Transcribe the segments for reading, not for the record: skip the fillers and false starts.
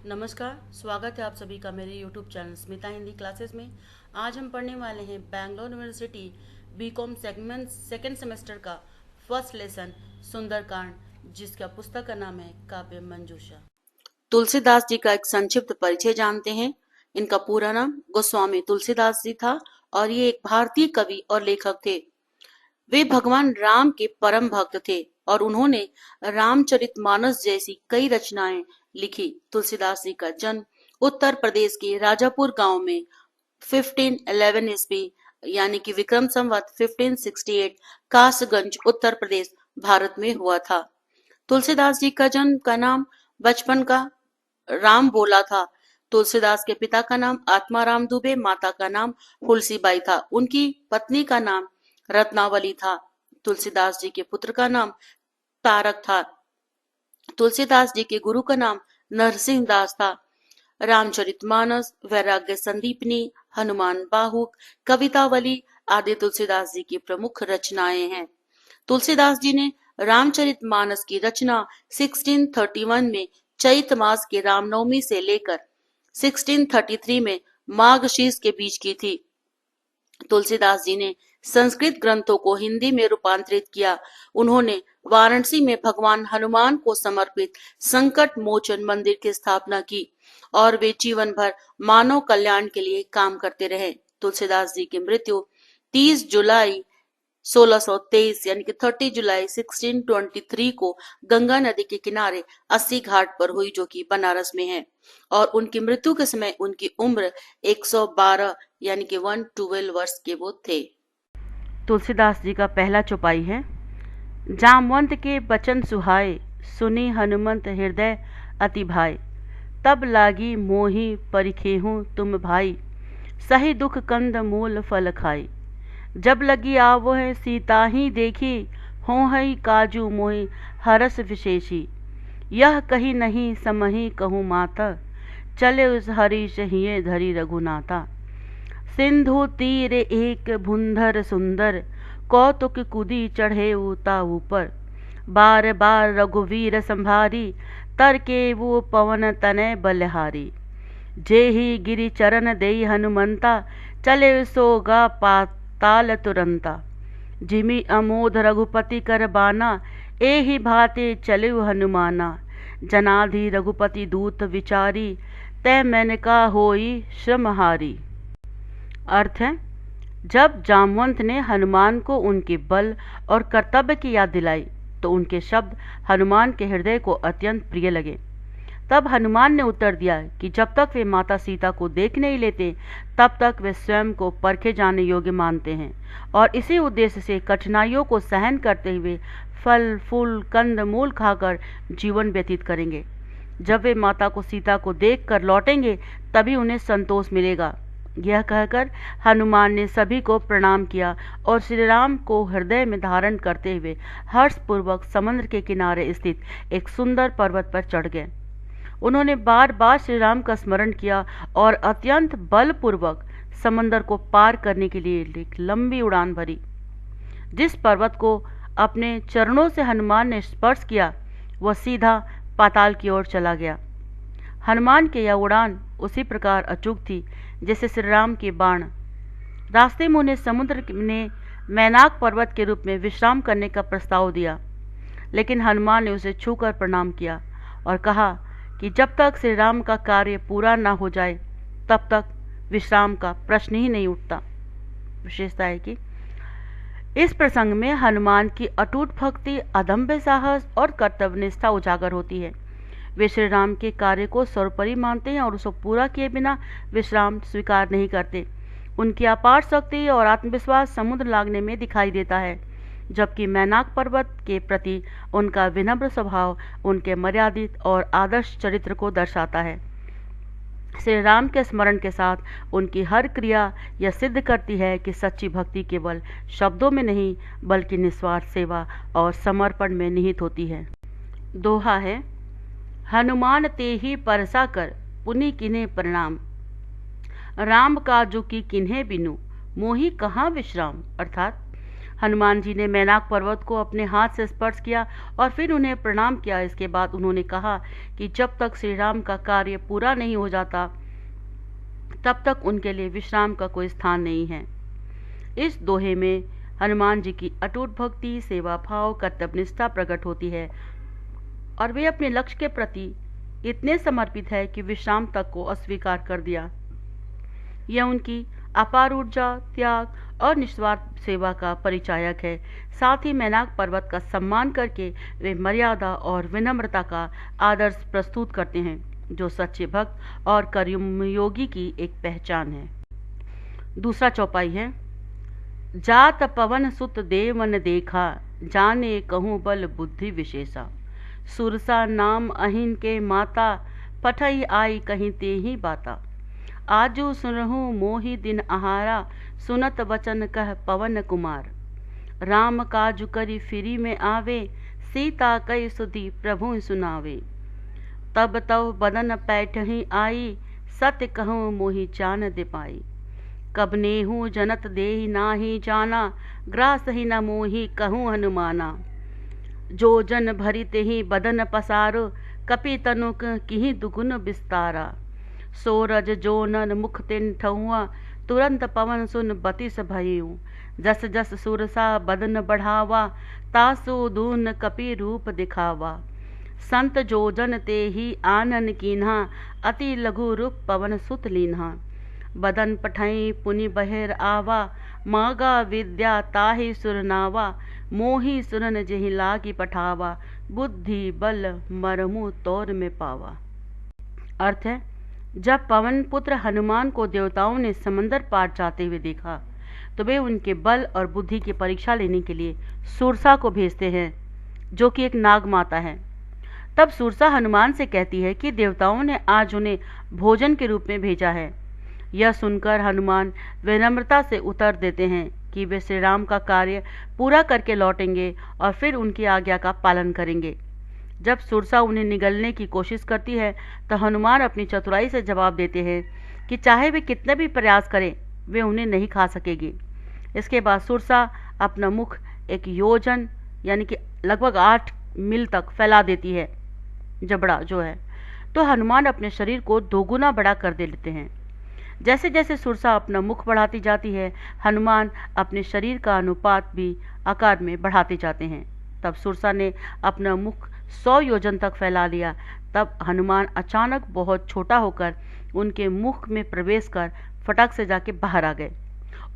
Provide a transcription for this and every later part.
नमस्कार, स्वागत है आप सभी का मेरे YouTube channel Smita Hindi classes में। आज हम पढ़ने वाले हैं Bangalore university BCom segment second semester का फर्स्ट लेसन सुंदरकांड, जिसका पुस्तक का नाम है काव्य मंजूषा। तुलसीदास जी का एक संक्षिप्त परिचय जानते हैं। इनका पूरा नाम गोस्वामी तुलसीदास जी था और ये एक भारतीय कवि और लेखक थे। वे भगवान राम के परम भक्त थे और उन्होंने रामचरितमानस जैसी कई रचनाएं लिखी। तुलसीदास जी का जन्म उत्तर प्रदेश के राजापुर गांव में 1511 ईस्वी यानी कि विक्रम संवत 1568 कासगंज उत्तर प्रदेश भारत में हुआ था। तुलसीदास जी का जन्म का नाम बचपन का राम बोला था। तुलसीदास के पिता का नाम आत्माराम दुबे, माता का नाम फुलसीबाई था। उनकी पत्नी का नाम रत्नावली था। तुलसीदास जी के पुत्र का नाम तारक था। तुलसीदास जी के गुरु का नाम नरसिंह दास था। रामचरितमानस, वैराग्य संदीपनी, हनुमान बाहुक, कवितावली आदि तुलसीदास जी की प्रमुख रचनाएं हैं। तुलसीदास जी ने रामचरितमानस की रचना 1631 में चैत मास के रामनवमी से लेकर 1633 में माघ के बीच की थी। तुलसीदास जी ने संस्कृत ग्रंथों को हिंदी में रूपांतरित किया। उन्होंने वाराणसी में भगवान हनुमान को समर्पित संकट मोचन मंदिर की स्थापना की और वे जीवन भर मानव कल्याण के लिए काम करते रहे। तुलसीदास जी की मृत्यु 30 जुलाई 1623 यानी कि 30 जुलाई 1623 को गंगा नदी के किनारे 80 घाट पर हुई, जो कि बनारस में है। और उनकी मृत्यु के समय उनकी उम्र 112 यानी कि 112 वर्ष के वो थे। तुलसीदास जी का पहला चौपाई है। जामवंत के बचन सुहाए, सुनी हनुमंत हृदय अति भाई। तब लागी मोही परिखेहूं तुम भाई, सही दुख कंद मूल फल खाई। जब लगी आवह सीता ही देखी, हो हई काजू मोहि हरस विशेषी। यह कही नहीं समही कहूँ माता, चले उस हरीश हिये धरी रघुनाथा। सिंधु तीर एक भुंधर सुंदर, कौतुक कुदी चढ़े उता ऊपर। बार बार रघुवीर संभारी, तर के वो पवन तनय बलहारी। जे ही गिरि चरण देई हनुमंता, चले सोगा पाताल तुरंता। जिमि अमोध रघुपति कर बाना, एहि भाते चलु हनुमाना। जनाधि रघुपति दूत विचारी, तै मेनका होई श्रमहारी। अर्थ है, जब जामवंत ने हनुमान को उनके बल और कर्तव्य की याद दिलाई तो उनके शब्द हनुमान के हृदय को अत्यंत प्रिय लगे। तब हनुमान ने उत्तर दिया कि जब तक वे माता सीता को देख नहीं लेते तब तक वे स्वयं को परखे जाने योग्य मानते हैं और इसी उद्देश्य से कठिनाइयों को सहन करते हुए फल फूल कंद मूल खाकर जीवन व्यतीत करेंगे। जब वे माता को सीता को देख कर लौटेंगे तभी उन्हें संतोष मिलेगा। यह कहकर हनुमान ने सभी को प्रणाम किया और श्री राम को हृदय में धारण करते हुए हर्षपूर्वक समुद्र के किनारे स्थित एक सुंदर पर्वत पर चढ़ गए। उन्होंने बार बार श्री राम का स्मरण किया और अत्यंत बलपूर्वक समंदर को पार करने के लिए एक लंबी उड़ान भरी। जिस पर्वत को अपने चरणों से हनुमान ने स्पर्श किया वह सीधा पाताल की ओर चला गया। हनुमान की यह उड़ान उसी प्रकार अचूक थी जैसे श्री राम के बाण। रास्ते में उन्हें समुद्र ने मैनाक पर्वत के रूप में विश्राम करने का प्रस्ताव दिया, लेकिन हनुमान ने उसे छूकर प्रणाम किया और कहा कि जब तक श्री राम का कार्य पूरा न हो जाए तब तक विश्राम का प्रश्न ही नहीं उठता। विशेषता है कि इस प्रसंग में हनुमान की अटूट भक्ति, अदम्य साहस और कर्तव्यनिष्ठा उजागर होती है। वे श्री राम के कार्य को सर्वोपरि मानते हैं और उसको पूरा किए बिना विश्राम स्वीकार नहीं करते। उनकी अपार शक्ति और आत्मविश्वास समुद्र लागने में दिखाई देता है, जबकि मैनाक पर्वत के प्रति उनका विनम्र स्वभाव उनके मर्यादित और आदर्श चरित्र को दर्शाता है। श्री राम के स्मरण के साथ उनकी हर क्रिया यह सिद्ध करती है कि सच्ची भक्ति केवल शब्दों में नहीं बल्कि निस्वार्थ सेवा और समर्पण में निहित होती है। दोहा है, हनुमान ते ही परसा कर, पुनि किन्हे प्रणाम। राम काजु की किन्हे बिनु, मोहि कहाँ विश्राम। अर्थात हनुमान जी ने मैनाक पर्वत को अपने हाथ से स्पर्श किया और फिर उन्हें प्रणाम किया। इसके बाद उन्होंने कहा कि जब तक श्री राम का कार्य पूरा नहीं हो जाता तब तक उनके लिए विश्राम का कोई स्थान नहीं है। इस दोहे में हनुमान जी की अटूट भक्ति, सेवा भाव, कर्तव्यनिष्ठा प्रकट होती है और वे अपने लक्ष्य के प्रति इतने समर्पित है कि विश्राम तक को अस्वीकार कर दिया। यह उनकी अपार ऊर्जा, त्याग और निस्वार्थ सेवा का परिचायक है। साथ ही मैनाक पर्वत का सम्मान करके वे मर्यादा और विनम्रता का आदर्श प्रस्तुत करते हैं, जो सच्चे भक्त और कर्मयोगी की एक पहचान है। दूसरा चौपाई है, जात पवन सुत देवन देखा, जाने कहूँ बल बुद्धि विशेषा। सुरसा नाम अहिन के माता, पठई आई कहीं ते ही बाता। आजू सुनहु मोहि दिन आहारा, सुनत वचन कह पवन कुमार। राम काजु करी फिरी में आवे, सीता कई सुधी प्रभु सुनावे। तब तव बदन पैठही आई, सत्य कहूँ मोहि जान दे पाई। कब नेहू जनत देहि नाही जाना, ग्रास ही न मोहि कहूँ हनुमाना। जो जन भरी तेहि बदन पसारो, कपि तनुक किहि दुगुन विस्तारा। सोरज जो नन मुख तिन ठहुआ, तुरंत पवन सुन बतिस भयऊ। जस जस सुरसा बदन बढ़ावा, तासु दून कपि रूप दिखावा। संत जो जन ते ही आनन कीन्हा, अति लघु रूप पवन सुत लीन्हा। बदन पठई पुनि बहिर आवा, मागा विद्या ताहि सुरनावा। मोहि सुरन जेहि लागी पठावा, बुद्धि बल मरमु तौर में पावा। अर्थ है, जब पवन पुत्र हनुमान को देवताओं ने समंदर पार जाते हुए देखा तो वे उनके बल और बुद्धि की परीक्षा लेने के लिए सुरसा को भेजते हैं, जो कि एक नाग माता है। तब सुरसा हनुमान से कहती है कि देवताओं ने आज उन्हें भोजन के रूप में भेजा है। यह सुनकर हनुमान विनम्रता से उत्तर देते हैं कि वे श्री राम का कार्य पूरा करके लौटेंगे और फिर उनकी आज्ञा का पालन करेंगे। जब सुरसा उन्हें निगलने की कोशिश करती है तो हनुमान अपनी चतुराई से जवाब देते हैं कि चाहे वे कितने भी प्रयास करें, वे उन्हें नहीं खा सकेगी। इसके बाद सुरसा अपना मुख एक योजन यानी कि लगभग 8 मील तक फैला देती है, जबड़ा जो है, तो हनुमान अपने शरीर को दोगुना बड़ा कर देते हैं। जैसे जैसे सुरसा अपना मुख बढ़ाती जाती है, हनुमान अपने शरीर का अनुपात भी आकार में बढ़ाते जाते हैं। तब सुरसा ने अपना मुख 100 योजन तक फैला लिया। तब हनुमान अचानक बहुत छोटा होकर उनके मुख में प्रवेश कर फटाक से जाके बाहर आ गए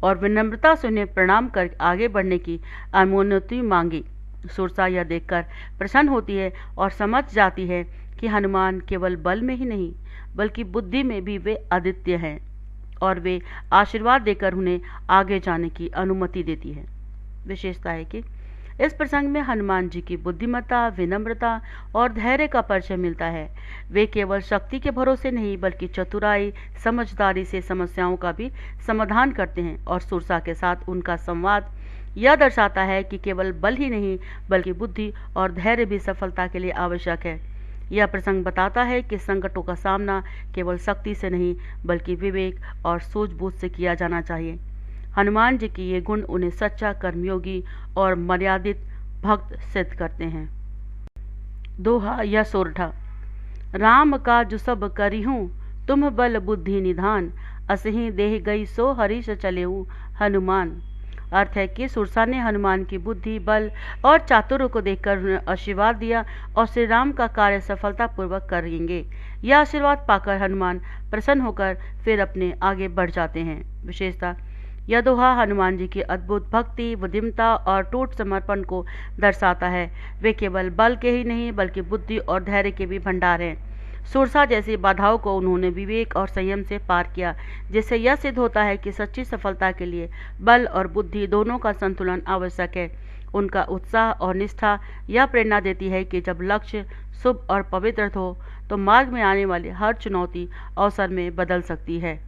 और विनम्रता से उन्हें प्रणाम कर आगे बढ़ने की अनुमति मांगी। सुरसा यह देखकर प्रसन्न होती है और समझ जाती है कि हनुमान केवल बल में ही नहीं बल्कि बुद्धि में भी वे अद्वितीय हैं और वे आशीर्वाद देकर उन्हें आगे जाने की अनुमति देती है। विशेषता है कि इस प्रसंग में हनुमान जी की बुद्धिमत्ता, विनम्रता और धैर्य का परिचय मिलता है। वे केवल शक्ति के भरोसे नहीं बल्कि चतुराई, समझदारी से समस्याओं का भी समाधान करते हैं और सुरसा के साथ उनका संवाद यह दर्शाता है कि केवल बल ही नहीं बल्कि बुद्धि और धैर्य भी सफलता के लिए आवश्यक है। यह प्रसंग बताता है कि संकटों का सामना केवल शक्ति से नहीं बल्कि विवेक और सूझबूझ से किया जाना चाहिए। हनुमान जी की ये गुण उन्हें सच्चा कर्मयोगी और मर्यादित भक्त सिद्ध करते हैं। दोहा या सोरठा। राम काज सब करिहूँ, तुम बल बुद्धि निधान। असही देह गई सो हरीश चलेऊ हनुमान। अर्थ है कि सुरसा ने हनुमान की बुद्धि, बल और चातुर्य को देखकर उन्हें आशीर्वाद दिया और श्री राम का कार्य सफलतापूर्वक करेंगे। यह आशीर्वाद पाकर हनुमान प्रसन्न होकर फिर अपने आगे बढ़ जाते हैं। विशेषता, यह दोहा हनुमान जी की अद्भुत भक्ति, बुद्धिमत्ता और टूट समर्पण को दर्शाता है। वे केवल बल के ही नहीं बल्कि बुद्धि और धैर्य के भी भंडार हैं। सुरसा जैसी बाधाओं को उन्होंने विवेक और संयम से पार किया, जिससे यह सिद्ध होता है कि सच्ची सफलता के लिए बल और बुद्धि दोनों का संतुलन आवश्यक है। उनका उत्साह और निष्ठा यह प्रेरणा देती है कि जब लक्ष्य शुभ और पवित्र हो तो मार्ग में आने वाली हर चुनौती अवसर में बदल सकती है।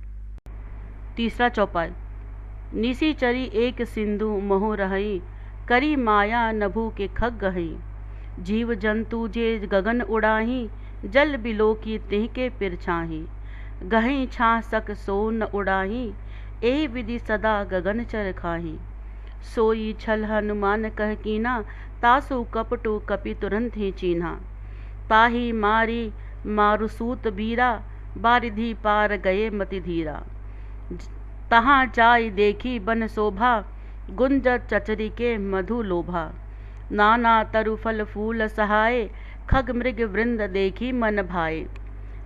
तीसरा चौपाई। निसी चरी एक सिंधु मोह रही, करी माया नभु के खग गही। जीव जंतु जे गगन उड़ाही, जल बिलो की तिह के पिर छाही। गही छा सक सो न उड़ाही, ए विधि सदा गगन चर खाही। सोई छल हनुमान कह कीना, तासु कपटु कपि तुरंत ही चीन्हा। ताही मारी मारुसूत बीरा, बारिधि पार गए मति धीरा। तहाँ जाय देखी बन शोभा, गुंजर चचरी के मधु लोभा। नाना तरु फल फूल सहाय, खग मृग वृंद देखी मन भाए।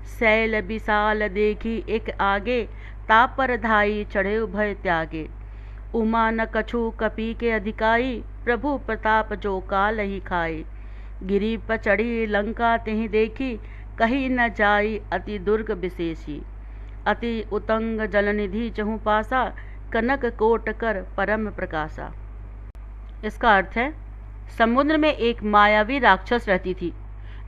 शैल विशाल देखी एक आगे, तापर धाई चढ़े भय त्यागे। उमा न कछु कपि के अधिकाई, प्रभु प्रताप जो काल ही खाए। गिरि पर चढ़ी लंका तिहि देखी, कहीं न जाई अति दुर्ग विशेषी। अति उतंग जलनिधि चहु पासा, कनक कोट कर परम प्रकाशा। इसका अर्थ है, समुद्र में एक मायावी राक्षस रहती थी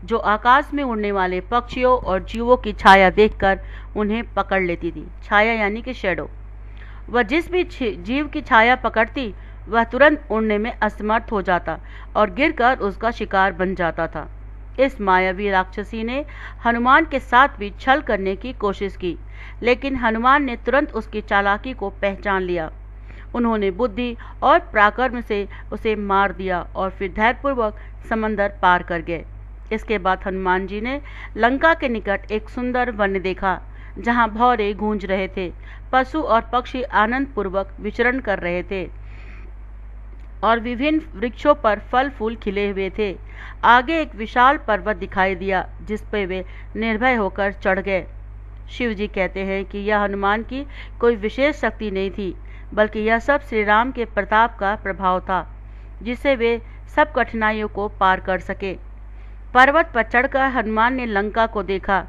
जो आकाश में उड़ने वाले पक्षियों और जीवों की छाया देखकर उन्हें पकड़ लेती थी। छाया यानी कि शैडो। वह जिस भी जीव की छाया पकड़ती वह तुरंत उड़ने में असमर्थ हो जाता और गिरकर उसका शिकार बन जाता था। इस मायावी राक्षसी ने हनुमान के साथ भी छल करने की कोशिश की, लेकिन हनुमान ने तुरंत उसकी चालाकी को पहचान लिया। उन्होंने बुद्धि और पराक्रम से उसे मार दिया और फिर धैर्यपूर्वक समंदर पार कर गए। इसके बाद हनुमान जी ने लंका के निकट एक सुंदर वन देखा, जहां भौरे गूंज रहे थे, पशु और पक्षी आनंद पूर्वक विचरण कर रहे थे और विभिन्न वृक्षों पर फल फूल खिले हुए थे। आगे एक विशाल पर्वत दिखाई दिया जिस पर वे निर्भय होकर चढ़ गए। शिव जी कहते हैं कि यह हनुमान की कोई विशेष शक्ति नहीं थी, बल्कि यह सब श्री राम के प्रताप का प्रभाव था, जिससे वे सब कठिनाइयों को पार कर सके। पर्वत पर चढ़कर हनुमान ने लंका को देखा,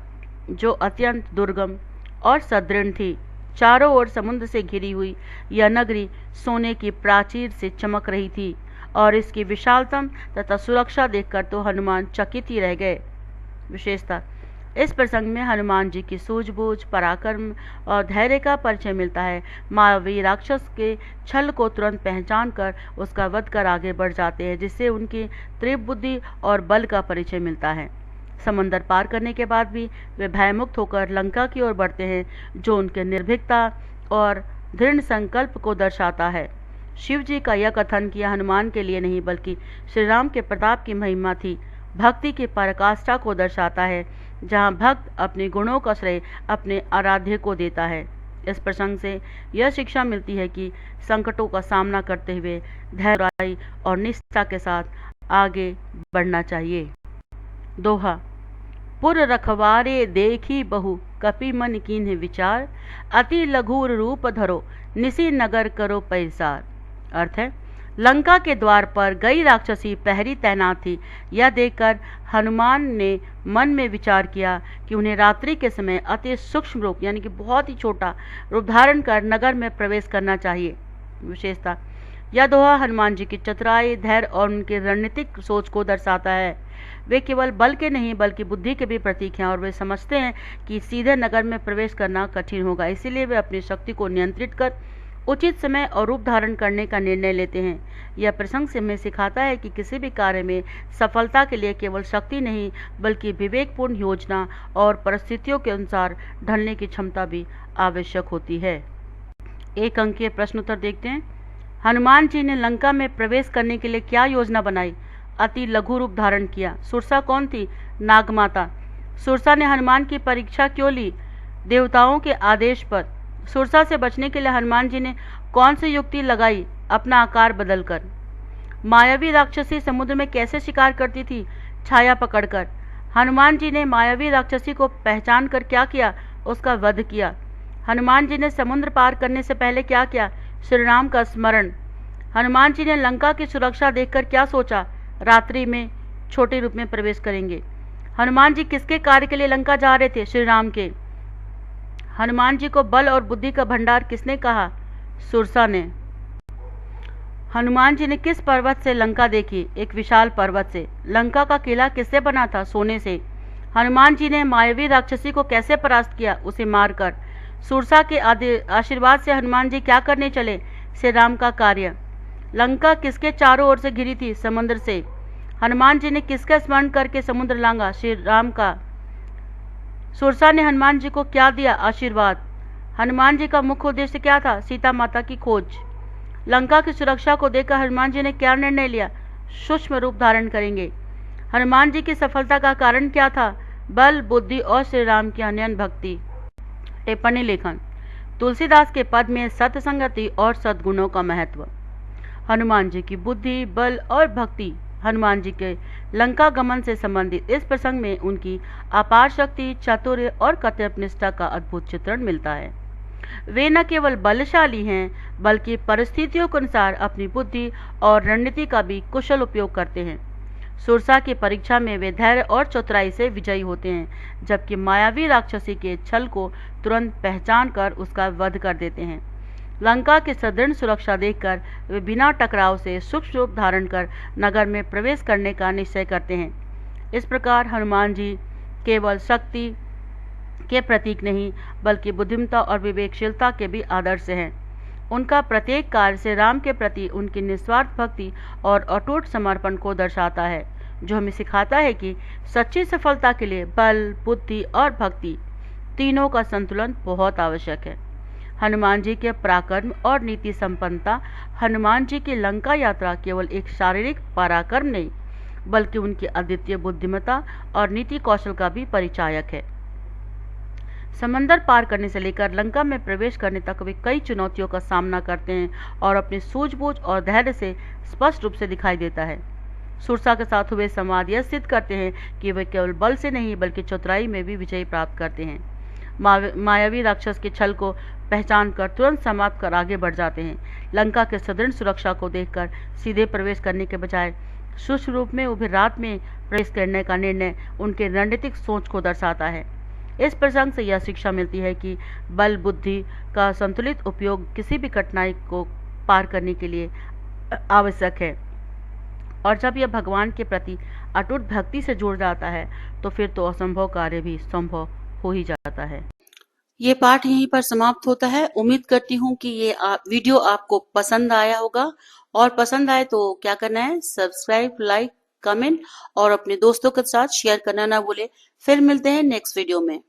जो अत्यंत दुर्गम और सदृढ़ थी। चारों ओर समुद्र से घिरी हुई यह नगरी सोने की प्राचीर से चमक रही थी और इसकी विशालतम तथा सुरक्षा देखकर तो हनुमान चकित ही रह गए। विशेषता, इस प्रसंग में हनुमान जी की सूझबूझ, पराक्रम और धैर्य का परिचय मिलता है। मायावी राक्षस के छल को तुरंत पहचान कर उसका वध कर आगे बढ़ जाते हैं, जिससे उनकी तीव्र बुद्धि और बल का परिचय मिलता है। समंदर पार करने के बाद भी वे भयमुक्त होकर लंका की ओर बढ़ते हैं, जो उनके निर्भीकता और दृढ़ संकल्प को दर्शाता है। शिव जी का यह कथन किया हनुमान के लिए नहीं, बल्कि श्री राम के प्रताप की महिमा थी, भक्ति की पराकाष्ठा को दर्शाता है, जहाँ भक्त अपने गुणों का श्रेय अपने आराध्य को देता है। इस प्रसंग से यह शिक्षा मिलती है कि संकटों का सामना करते हुए धैर्य और निष्ठा के साथ आगे बढ़ना चाहिए। दोहा, पुर रखवारे देखी बहु, कपि मन कीन्ह विचार। अति लघुर रूप धरो, निसी नगर करो पैसार। अर्थ है, लंका के द्वार पर गई राक्षसी पहरी तैनात थी। यह देखकर हनुमान ने मन में विचार किया कि उन्हें रात्रि के समय अति सूक्ष्म रूप यानी कि बहुत ही छोटा रूप धारण कर नगर में प्रवेश करना चाहिए। विशेषता, यह दोहा हनुमान जी की चतुराई, धैर्य और उनकी रणनीतिक सोच को दर्शाता है। वे केवल बल के नहीं बल्कि बुद्धि के भी प्रतीक हैं और वे समझते हैं कि सीधे नगर में प्रवेश करना कठिन होगा, इसीलिए वे अपनी शक्ति को नियंत्रित कर उचित समय और रूप धारण करने का निर्णय लेते हैं। यह प्रसंग से हमें सिखाता है कि किसी भी कार्य में सफलता के लिए केवल शक्ति नहीं बल्कि विवेकपूर्ण योजना और परिस्थितियों के अनुसार ढलने की क्षमता भी आवश्यक होती है। एक अंकीय प्रश्न उत्तर देखते हैं। हनुमान जी ने लंका में प्रवेश करने के लिए क्या योजना बनाई? अति लघु रूप धारण किया। सुरसा कौन थी? नागमाता। सुरसा ने हनुमान की परीक्षा क्यों ली? देवताओं के आदेश पर। सुरसा से बचने के लिए हनुमान जी ने कौन सी युक्ति लगाई? अपना आकार बदलकर। मायावी राक्षसी समुद्र में कैसे शिकार करती थी? छाया पकड़कर। हनुमान जी ने मायावी राक्षसी को पहचान कर क्या किया? उसका वध किया। हनुमान जी ने समुद्र पार करने से पहले क्या किया? श्री राम का स्मरण। हनुमान जी ने लंका की सुरक्षा देखकर क्या सोचा? रात्रि में छोटे रूप में प्रवेश करेंगे। हनुमान जी किसके कार्य के लिए लंका जा रहे थे? श्री राम के। हनुमान जी को बल और बुद्धि का भंडार किसने कहा? सुरसा ने। हनुमान जी ने किस पर्वत से लंका देखी? एक विशाल पर्वत से। लंका का किला किससे बना था? सोने से। हनुमान जी ने मायावी राक्षसी को कैसे परास्त किया? उसे मारकर। सुरसा के आशीर्वाद से हनुमान जी क्या करने चले? श्री राम का कार्य। लंका किसके चारों ओर से घिरी थी? समुद्र से। हनुमान जी ने किसका स्मरण करके समुद्र लांघा? श्री राम का। सुरसा ने हनुमान जी को क्या दिया? आशीर्वाद। हनुमान जी का मुख्य उद्देश्य क्या था? सीता माता की खोज। लंका की सुरक्षा को देखकर हनुमान जी ने क्या निर्णय लिया? सूक्ष्म रूप धारण करेंगे। हनुमान जी की सफलता का कारण क्या था? बल, बुद्धि और श्री राम की अनन्य भक्ति। टिप्पणी लेखन। तुलसीदास के पद में सत्य संगति और सद्गुणों का महत्व। हनुमान जी की बुद्धि, बल और भक्ति। हनुमान जी के लंका गमन से संबंधित इस प्रसंग में उनकी अपार शक्ति, चातुर्य और कर्तव्यनिष्ठा का अद्भुत चित्रण मिलता है। वे न केवल बलशाली हैं, बल्कि परिस्थितियों के अनुसार अपनी बुद्धि और रणनीति का भी कुशल उपयोग करते हैं। सुरसा की परीक्षा में वे धैर्य और चतुराई से विजयी होते हैं, जबकि मायावी राक्षसी के छल को तुरंत पहचान कर उसका वध कर देते हैं। लंका की सुदृढ़ सुरक्षा देखकर वे बिना टकराव से सूक्ष्म रूप धारण कर नगर में प्रवेश करने का निश्चय करते हैं। इस प्रकार हनुमान जी केवल शक्ति के प्रतीक नहीं, बल्कि बुद्धिमत्ता और विवेकशीलता के भी आदर्श हैं। उनका प्रत्येक कार्य से राम के प्रति उनकी निस्वार्थ भक्ति और अटूट समर्पण को दर्शाता है, जो हमें सिखाता है कि सच्ची सफलता के लिए बल, बुद्धि और भक्ति तीनों का संतुलन बहुत आवश्यक है। हनुमान जी के पराक्रम और नीति संपन्नता हनुमान जी की लंका यात्रा केवल एक शारीरिक पराक्रम नहीं, बल्कि उनकी अद्वितीय बुद्धिमत्ता और नीति कौशल का भी परिचायक है। समंदर पार करने से लेकर लंका में प्रवेश करने तक वे कई चुनौतियों का सामना करते हैं और अपनी सूझबूझ और धैर्य से स्पष्ट रूप से दिखाई देता है। सुरसा के साथ हुए संवाद यह सिद्ध करते हैं कि वे केवल बल से नहीं, बल्कि चतुराई में भी विजय प्राप्त करते हैं। मायावी राक्षस के छल को पहचान कर तुरंत समाप्त कर आगे बढ़ जाते हैं। लंका के सुदृढ़ सुरक्षा को देखकर सीधे प्रवेश करने के बजाय सूक्ष्म रूप में उभे रात में प्रवेश करने का निर्णय उनके रणनीतिक सोच को दर्शाता है। इस प्रसंग से यह शिक्षा मिलती है कि बल, बुद्धि का संतुलित उपयोग किसी भी कठिनाई को पार करने के लिए आवश्यक है, और जब यह भगवान के प्रति अटूट भक्ति से जुड़ जाता है तो फिर तो असंभव कार्य भी संभव हो ही जाता है। ये पाठ यहीं पर समाप्त होता है। उम्मीद करती हूँ कि ये वीडियो आपको पसंद आया होगा, और पसंद आए तो क्या करना है, सब्सक्राइब, लाइक, कमेंट और अपने दोस्तों के साथ शेयर करना ना भूले। फिर मिलते हैं नेक्स्ट वीडियो में।